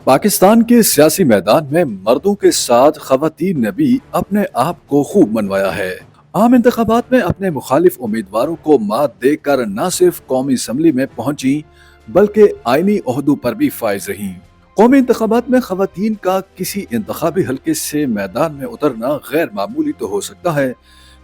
پاکستان کے سیاسی میدان میں مردوں کے ساتھ خواتین نے بھی اپنے آپ کو خوب منوایا ہے۔ عام انتخابات میں اپنے مخالف امیدواروں کو مات دے کر نہ صرف قومی اسمبلی میں پہنچی بلکہ آئینی عہدوں پر بھی فائز رہیں۔ قومی انتخابات میں خواتین کا کسی انتخابی حلقے سے میدان میں اترنا غیر معمولی تو ہو سکتا ہے،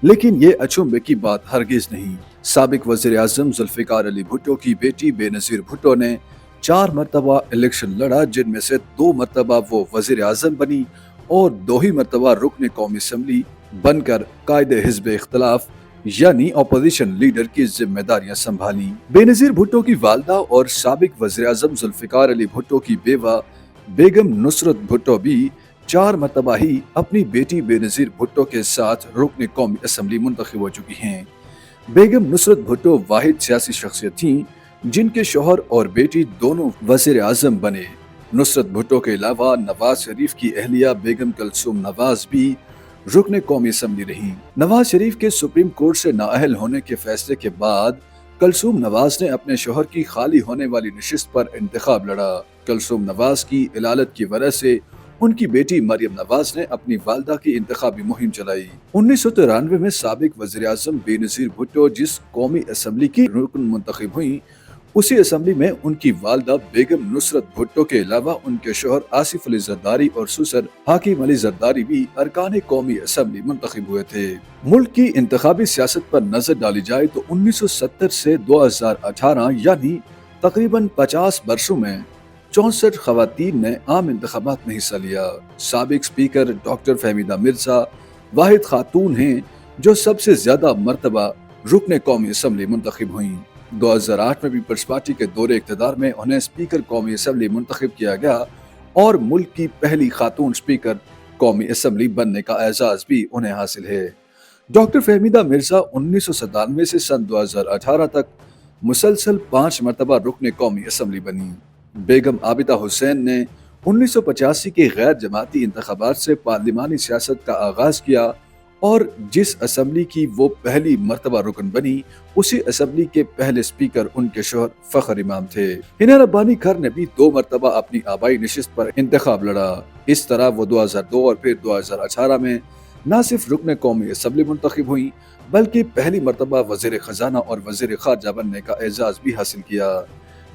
لیکن یہ اچنبھے کی بات ہرگز نہیں۔ سابق وزیر اعظم ذوالفقار علی بھٹو کی بیٹی بے نظیر بھٹو نے 4 مرتبہ الیکشن لڑا، جن میں سے 2 مرتبہ وہ وزیر اعظم بنی اور 2 ہی مرتبہ رکن قومی اسمبلی بن کر قائد حزب اختلاف یعنی اپوزیشن لیڈر کی ذمہ داریاں سنبھالیں۔ بے نظیر بھٹو کی والدہ اور سابق وزیر اعظم ذوالفقار علی بھٹو کی بیوہ بیگم نصرت بھٹو بھی 4 مرتبہ ہی اپنی بیٹی بے نظیر بھٹو کے ساتھ رکن قومی اسمبلی منتخب ہو چکی ہیں۔ بیگم نصرت بھٹو واحد سیاسی شخصیت تھیں جن کے شوہر اور بیٹی دونوں وزیر اعظم بنے۔ نصرت بھٹو کے علاوہ نواز شریف کی اہلیہ بیگم کلثوم نواز بھی رکن قومی اسمبلی رہیں۔ نواز شریف کے سپریم کورٹ سے نااہل ہونے کے فیصلے کے بعد کلثوم نواز نے اپنے شوہر کی خالی ہونے والی نشست پر انتخاب لڑا۔ کلثوم نواز کی علالت کی وجہ سے ان کی بیٹی مریم نواز نے اپنی والدہ کی انتخابی مہم چلائی۔ 1993 میں سابق وزیر اعظم بے نظیر بھٹو جس قومی اسمبلی کی رکن منتخب ہوئیں، اسی اسمبلی میں ان کی والدہ بیگم نصرت بھٹو کے علاوہ ان کے شوہر آصف علی زرداری اور سسر حاکم علی زرداری بھی ارکان قومی اسمبلی منتخب ہوئے تھے۔ ملک کی انتخابی سیاست پر نظر ڈالی جائے تو 1970 سے 2018 یعنی تقریباً 50 برسوں میں 64 خواتین نے عام انتخابات میں حصہ لیا۔ سابق اسپیکر ڈاکٹر فہمیدہ مرزا واحد خاتون ہیں جو سب سے زیادہ مرتبہ رکن قومی اسمبلی منتخب ہوئیں۔ 2008 میں پیپلز پارٹی کے دور اقتدار میں انہیں اسپیکر قومی اسمبلی منتخب کیا گیا اور ملک کی پہلی خاتون اسپیکر قومی اسمبلی بننے کا اعزاز بھی انہیں حاصل ہے۔ ڈاکٹر فہمیدہ مرزا 1997 سے سن 2018 تک مسلسل 5 مرتبہ رکن قومی اسمبلی بنی۔ بیگم عابدہ حسین نے 1985 کے غیر جماعتی انتخابات سے پارلیمانی سیاست کا آغاز کیا اور جس اسمبلی کی وہ پہلی مرتبہ رکن بنی، اسی اسمبلی کے پہلے اسپیکر ان کے شوہر فخر امام تھے۔ حنا ربانی کھر نے بھی 2 مرتبہ اپنی آبائی نشست پر انتخاب لڑا۔ اس طرح وہ 2002 اور پھر 2018 میں نہ صرف رکن قومی اسمبلی منتخب ہوئیں بلکہ پہلی مرتبہ وزیر خزانہ اور وزیر خارجہ بننے کا اعزاز بھی حاصل کیا۔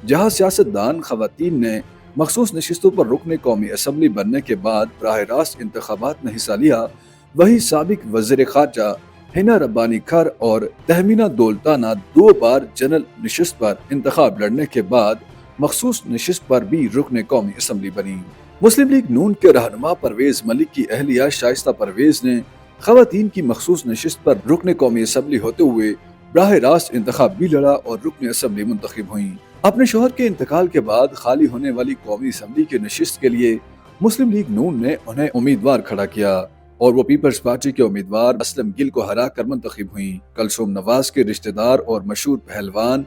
جہاں سیاستدان خواتین نے مخصوص نشستوں پر رکن قومی اسمبلی بننے کے بعد براہ راست انتخابات میں حصہ لیا، وہی سابق وزیر خارجہ حنا ربانی کھر اور تہمینہ دولتانہ 2 بار جنرل نشست پر انتخاب لڑنے کے بعد مخصوص نشست پر بھی رکن قومی اسمبلی بنی۔ مسلم لیگ نون کے رہنما پرویز ملک کی اہلیہ شائستہ پرویز نے خواتین کی مخصوص نشست پر رکن قومی اسمبلی ہوتے ہوئے براہ راست انتخاب بھی لڑا اور رکن اسمبلی منتخب ہوئیں۔ اپنے شوہر کے انتقال کے بعد خالی ہونے والی قومی اسمبلی کی نشست کے لیے مسلم لیگ نون نے انہیں امیدوار کھڑا کیا اور وہ پیپلز پارٹی کے امیدوار اسلم گل کو ہرا کر منتخب ہوئیں۔ کلثوم نواز کے رشتہ دار اور مشہور پہلوان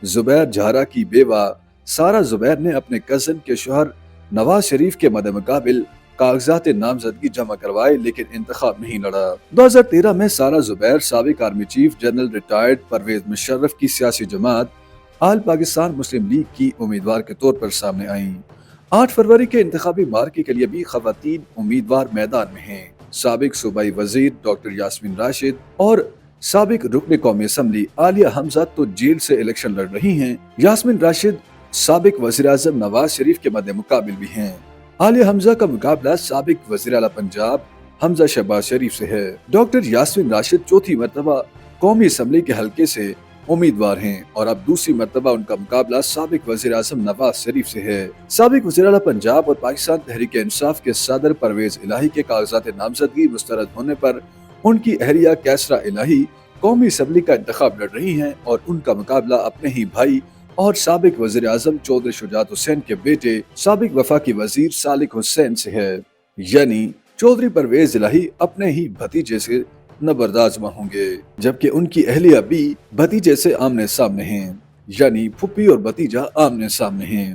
زبیر جھارا کی بیوہ سارہ زبیر نے اپنے کزن کے شوہر نواز شریف کے مد مقابل کاغذات نامزدگی جمع کروائے لیکن انتخاب نہیں لڑا۔ 2013 میں سارہ زبیر سابق army chief general retired Pervez Musharraf کی سیاسی جماعت آل پاکستان مسلم لیگ کی امیدوار کے طور پر سامنے آئیں۔ 8 فروری کے انتخابی مارکے کے لیے بھی خواتین امیدوار میدان میں ہیں۔ سابق صوبائی وزیر ڈاکٹر یاسمین راشد اور سابق رکن قومی اسمبلی عالیہ حمزہ تو جیل سے الیکشن لڑ رہی ہیں۔ یاسمین راشد سابق وزیر اعظم نواز شریف کے مد مقابل بھی ہیں۔ عالیہ حمزہ کا مقابلہ سابق وزیر اعلیٰ پنجاب حمزہ شہباز شریف سے ہے۔ ڈاکٹر یاسمین راشد 4تھی مرتبہ قومی اسمبلی کے حلقے سے امیدوار ہیں اور اب دوسری مرتبہ ان کا مقابلہ سابق وزیر اعظم نواز شریف سے ہے۔ سابق وزیر اعلیٰ پنجاب اور پاکستان تحریک انصاف کے صدر پرویز الہی کے کاغذات نامزدگی مسترد ہونے پر ان کی اہلیہ کیسرا الہی قومی اسمبلی کا انتخاب لڑ رہی ہیں اور ان کا مقابلہ اپنے ہی بھائی اور سابق وزیر اعظم چودھری شجاعت حسین کے بیٹے سابق وفاقی وزیر صالح حسین سے ہے، یعنی چودھری پرویز الہی اپنے ہی بھتیجے سے نبردآزما ہوں گے، جبکہ ان کی اہلیہ بھی بھتیجے سے آمنے سامنے ہیں، یعنی پھپھی اور بھتیجا آمنے سامنے ہیں۔